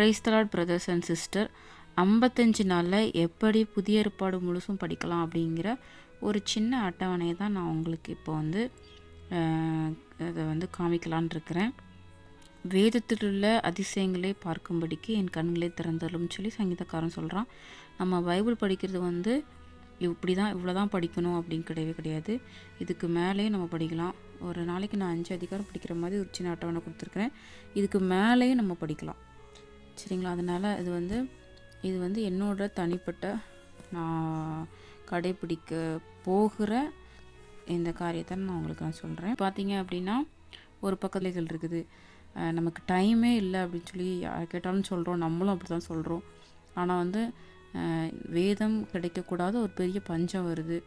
Praise the Lord brothers and sister. 55 நாளில் எப்படி புதிய ஏற்பாடு முழுசும் படிக்கலாம் அப்படிங்கிற ஒரு சின்ன அட்டவணையை தான் நான் உங்களுக்கு இப்போ வந்து அதை வந்து காமிக்கலான் இருக்கிறேன். வேதத்தில் உள்ள அதிசயங்களை பார்க்கும்படிக்கு என் கண்களை திறந்தரும்னு சொல்லி சங்கீதக்காரன் சொல்கிறான். நம்ம பைபிள் படிக்கிறது வந்து இப்படி தான் இவ்வளோ தான் படிக்கணும் அப்படின்னு கிடையவே கிடையாது. இதுக்கு மேலேயும் நம்ம படிக்கலாம். ஒரு நாளைக்கு நான் 5 அதிகாரம் படிக்கிற மாதிரி ஒரு சின்ன அட்டவணை கொடுத்துருக்குறேன். இதுக்கு மேலேயும் நம்ம படிக்கலாம், சரிங்களா? அதனால் இது வந்து என்னோட தனிப்பட்ட நான் கடைப்பிடிக்க போகிற இந்த காரியத்தை நான் உங்களுக்கு சொல்கிறேன். பார்த்தீங்க அப்படின்னா ஒரு பக்கத்துலைகள் இருக்குது, நமக்கு டைமே இல்லை அப்படின்னு சொல்லி யார் கேட்டாலும் சொல்கிறோம், நம்மளும் அப்படி தான் சொல்கிறோம். ஆனால் வேதம் கிடைக்கக்கூடாத ஒரு பெரிய பஞ்சம் வருது.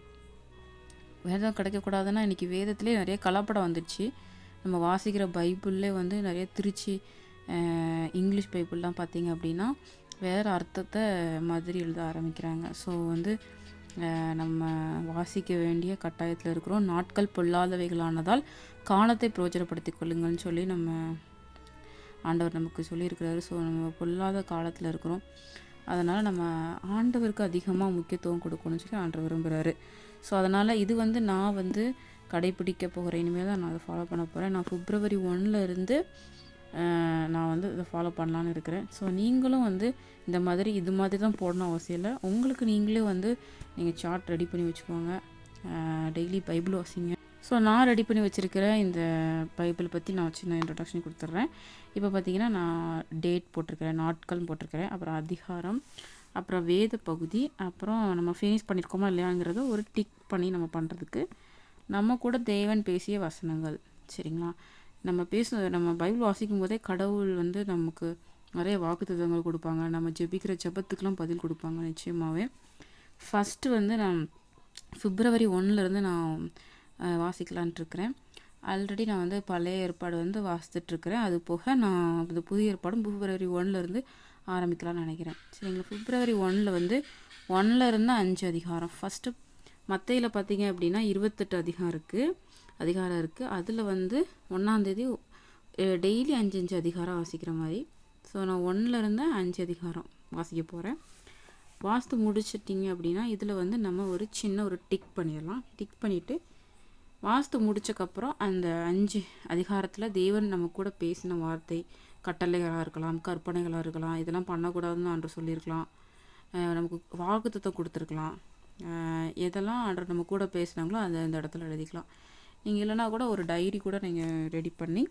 வேதம் கிடைக்கக்கூடாதுன்னா இன்றைக்கி வேதத்துலேயே நிறைய கலப்படம் வந்துடுச்சு. நம்ம வாசிக்கிற பைபிள்லே நிறைய திருச்சி இங்கிலீஷ் பைபிள்லாம் பார்த்திங்க அப்படின்னா வேறு அர்த்தத்தை மாதிரி எழுத ஆரம்பிக்கிறாங்க. ஸோ நம்ம வாசிக்க வேண்டிய கட்டாயத்தில் இருக்கிறோம். நாட்கள் பொல்லாதவைகளானதால் காலத்தை பிரயோஜனப்படுத்தி கொள்ளுங்கள்னு சொல்லி நம்ம ஆண்டவர் நமக்கு சொல்லியிருக்கிறாரு. ஸோ நம்ம பொல்லாத காலத்தில் இருக்கிறோம். அதனால் நம்ம ஆண்டவருக்கு அதிகமாக முக்கியத்துவம் கொடுக்கணும்னு சொல்லி ஆண்டவர் விரும்புகிறாரு. ஸோ அதனால் இது நான் கடைப்பிடிக்க போகிறேன். இனிமேல் தான் நான் அதை ஃபாலோ பண்ண போகிறேன். நான் February 1 இருந்து நான் இதை ஃபாலோ பண்ணலான்னு இருக்கிறேன். ஸோ நீங்களும் இந்த மாதிரி இது மாதிரி தான் போடணும் அவசியம் இல்லை. உங்களுக்கு நீங்களே நீங்கள் சார்ட் ரெடி பண்ணி வச்சுக்கோங்க. டெய்லி பைபிள் வாசிங்க. ஸோ நான் ரெடி பண்ணி வச்சுருக்கிற இந்த பைபிள் பற்றி நான் சின்ன இன்ட்ரடக்ஷன் கொடுத்துட்றேன். இப்போ பார்த்தீங்கன்னா நான் டேட் போட்டிருக்கிறேன், நாட்கள் போட்டிருக்கிறேன், அப்புறம் அதிகாரம், அப்புறம் வேத பகுதி, அப்புறம் நம்ம ஃபினிஷ் பண்ணியிருக்கோமா இல்லையாங்கிறத ஒரு டிக் பண்ணி நம்ம பண்ணுறதுக்கு நம்ம கூட தேவன் பேசிய வசனங்கள், சரிங்களா? நம்ம பைபிள் வாசிக்கும் போதே கடவுள் நமக்கு நிறைய வாக்குத்தத்தங்கள் கொடுப்பாங்க. நம்ம ஜெபிக்கிற ஜெபத்துக்கெலாம் பதில் கொடுப்பாங்க நிச்சயமாகவே. ஃபஸ்ட்டு நான் February 1 நான் வாசிக்கலான்ட்டு இருக்கிறேன். ஆல்ரெடி நான் பழைய ஏற்பாடு வாசித்துட்ருக்கிறேன். அது போக நான் இந்த புதிய ஏற்பாடும் February 1 ஆரம்பிக்கலாம்னு நினைக்கிறேன், சரிங்களா? February 1 1 இருந்து 5 அதிகாரம். ஃபஸ்ட்டு மத்தையில் பார்த்தீங்க அப்படின்னா 28 அதிகாரம் இருக்குது. அதில் 1ஆம் தேதி டெய்லி 5 அதிகாரம் வாசிக்கிற மாதிரி. ஸோ நான் 1 இருந்து 5 அதிகாரம் வாசிக்க போகிறேன். வாசித்து முடிச்சிட்டிங்க அப்படின்னா இதில் நம்ம ஒரு சின்ன டிக் பண்ணிடலாம். டிக் பண்ணிவிட்டு வாசித்து முடிச்சக்கப்புறம் அந்த 5 அதிகாரத்தில் தேவன் நம்ம கூட பேசின வார்த்தை, கட்டளைகளாக இருக்கலாம், கற்பனைகளாக இருக்கலாம், இதெல்லாம் பண்ணக்கூடாதுன்னு ஆண்டவர் சொல்லியிருக்கலாம், நமக்கு வாக்குத்தத்தம் கொடுத்துருக்கலாம். எதெல்லாம் ஆண்டவர் நம்ம கூட பேசினாங்களோ அதை அந்த இடத்துல எழுதிக்கலாம். நீங்கள் இல்லைனா கூட ஒரு டைரி கூட நீங்கள் ரெடி பண்ணி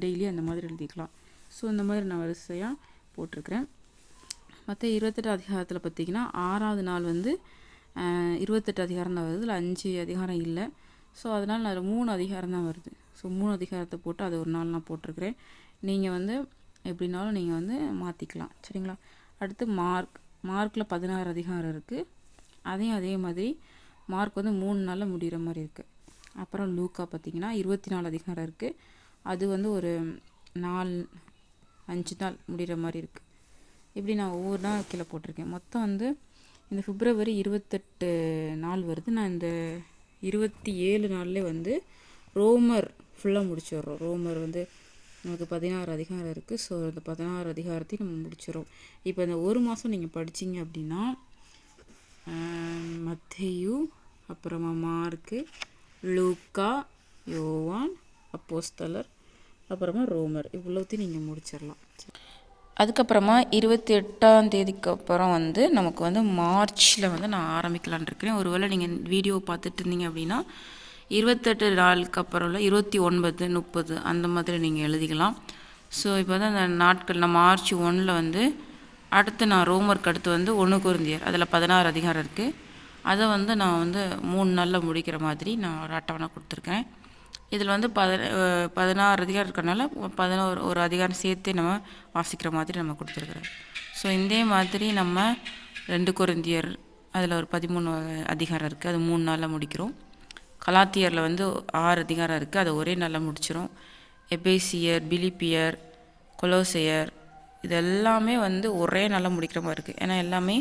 டெய்லி அந்த மாதிரி எழுதிக்கலாம். ஸோ இந்த மாதிரி நான் வரிசையாக போட்டிருக்கிறேன். மற்ற 28 அதிகாரத்தில் பார்த்திங்கன்னா 6ஆவது நாள் 28 அதிகாரம் தான் வருது. இதில் 5 அதிகாரம் இல்லை. ஸோ அதனால் நான் 3 அதிகாரம் தான் வருது. ஸோ 3 அதிகாரத்தை போட்டு அதை ஒரு நாள் நான் போட்டிருக்கிறேன். நீங்கள் எப்படின்னாலும் நீங்கள் மாற்றிக்கலாம், சரிங்களா? அடுத்து மார்க்கில் 16 அதிகாரம் இருக்குது. அதையும் அதே மாதிரி மார்க் 3 நாளில் முடிகிற மாதிரி இருக்குது. அப்புறம் லூக்கா பார்த்திங்கன்னா 24 அதிகாரம் இருக்குது. அது ஒரு 5 நாள் முடிகிற மாதிரி இருக்குது. இப்படி நான் ஒவ்வொரு நாள் கீழே போட்டிருக்கேன். மொத்தம் இந்த February 28 நாள் வருது. நான் இந்த 27 நாள்லேயே ரோமர் ஃபுல்லாக முடிச்சிடுறோம். ரோமர் நமக்கு 16 அதிகாரம் இருக்குது. ஸோ இந்த 16 அதிகாரத்தையும் நம்ம முடிச்சிடும். இப்போ இந்த ஒரு மாதம் நீங்கள் படிச்சிங்க அப்படின்னா மத்தேயு, அப்புறமா மார்க்கு, லூக்கா, யோவான், அப்போஸ்தலர், அப்புறமா ரோமர், இவ்வளோத்தையும் நீங்கள் முடிச்சிடலாம். அதுக்கப்புறமா 28ஆம் தேதிக்கு அப்புறம் நமக்கு மார்ச்சில் நான் ஆரம்பிக்கலான் இருக்கிறேன். ஒருவேளை நீங்கள் வீடியோ பார்த்துட்டு இருந்தீங்க அப்படின்னா 28 நாளுக்கு அப்புறம் இல்லை 29, 30 அந்த மாதிரி நீங்கள் எழுதிக்கலாம். ஸோ இப்போ அந்த நாட்கள் நான் March 1 அடுத்து நான் ரோமருக்கு அடுத்து 1 கொரிந்தியர், அதில் 16 அதிகாரம் இருக்குது. அதை நான் 3 நாளில் முடிக்கிற மாதிரி நான் ஒரு அட்டவணை கொடுத்துருக்கேன். இதில் 16 அதிகாரம் இருக்கிறனால 11 ஒரு அதிகாரம் சேர்த்து நம்ம வாசிக்கிற மாதிரி நம்ம கொடுத்துருக்குறோம். ஸோ இதே மாதிரி நம்ம 2 கொரிந்தியர், அதில் ஒரு 13 அதிகாரம் இருக்குது. அது 3 நாளில் முடிக்கிறோம். கலாத்தியரில் 6 அதிகாரம் இருக்குது. அதை ஒரே நாளில் முடிச்சிடும். எபேசியர், பிலிப்பியர், கொலோசையர் இதெல்லாமே ஒரே நாளில் முடிக்கிற மாதிரி இருக்குது. ஏன்னா எல்லாமே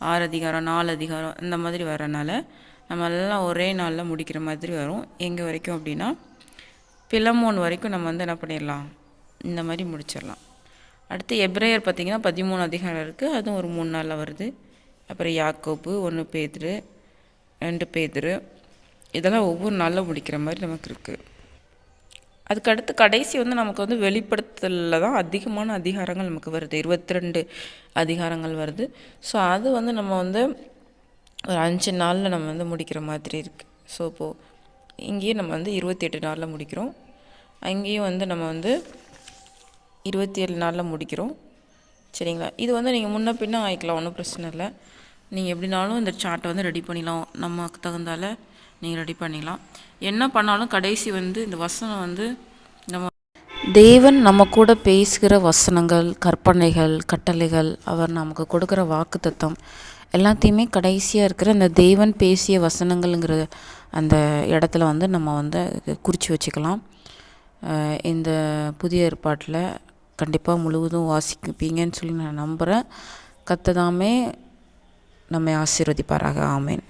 6 அதிகாரம் 4 அதிகாரம் இந்த மாதிரி வரனால நம்ம எல்லாம் ஒரே நாளில் முடிக்கிற மாதிரி வரும். எங்கே வரைக்கும் அப்படின்னா பிலமோன் வரைக்கும் நம்ம என்ன பண்ணிடலாம், இந்த மாதிரி முடிச்சிடலாம். அடுத்து எபிரேயர் பார்த்திங்கன்னா 13 அதிகாரம் இருக்குது, அதுவும் ஒரு 3 நாளில் வருது. அப்புறம் யாக்கோபு, 1 பேதுரு, 2 பேதுரு, இதெல்லாம் ஒவ்வொரு நாளில் முடிக்கிற மாதிரி நமக்கு இருக்குது. அதுக்கடுத்து கடைசி நமக்கு வெளிப்படுத்தலில் தான் அதிகமான அதிகாரங்கள் நமக்கு வருது, 22 அதிகாரங்கள் வருது. ஸோ அது நம்ம ஒரு 5 நாளில் நம்ம முடிக்கிற மாதிரி இருக்குது. ஸோ இப்போது இங்கேயும் நம்ம 28 நாளில் முடிக்கிறோம், அங்கேயும் நம்ம 27 நாளில் முடிக்கிறோம். சரிங்களா? இது நீங்கள் முன்ன பின்ன ஆகிக்கலாம், ஒன்றும் பிரச்சனை இல்லை. நீங்கள் எப்படினாலும் இந்த சார்ட்டை ரெடி பண்ணிடலாம், நமக்கு தகுந்தால நீங்கள் ரெடி பண்ணிடலாம். என்ன பண்ணாலும் கடைசி இந்த வசனம் நம்ம தேவன் நம்ம கூட பேசுகிற வசனங்கள், கற்பனைகள், கட்டளைகள், அவர் நமக்கு கொடுக்குற வாக்குத்தத்தம் எல்லாத்தையுமே கடைசியாக இருக்கிற அந்த தேவன் பேசிய வசனங்கள்ங்கிற அந்த இடத்துல நம்ம குறித்து வச்சுக்கலாம். இந்த புதிய ஏற்பாட்டில் கண்டிப்பாக முழுவதும் வாசிப்பீங்கன்னு சொல்லி நான் நம்புகிறேன். கர்த்தர் தாமே நம்மை ஆசீர்வதிப்பாராக. ஆமேன்.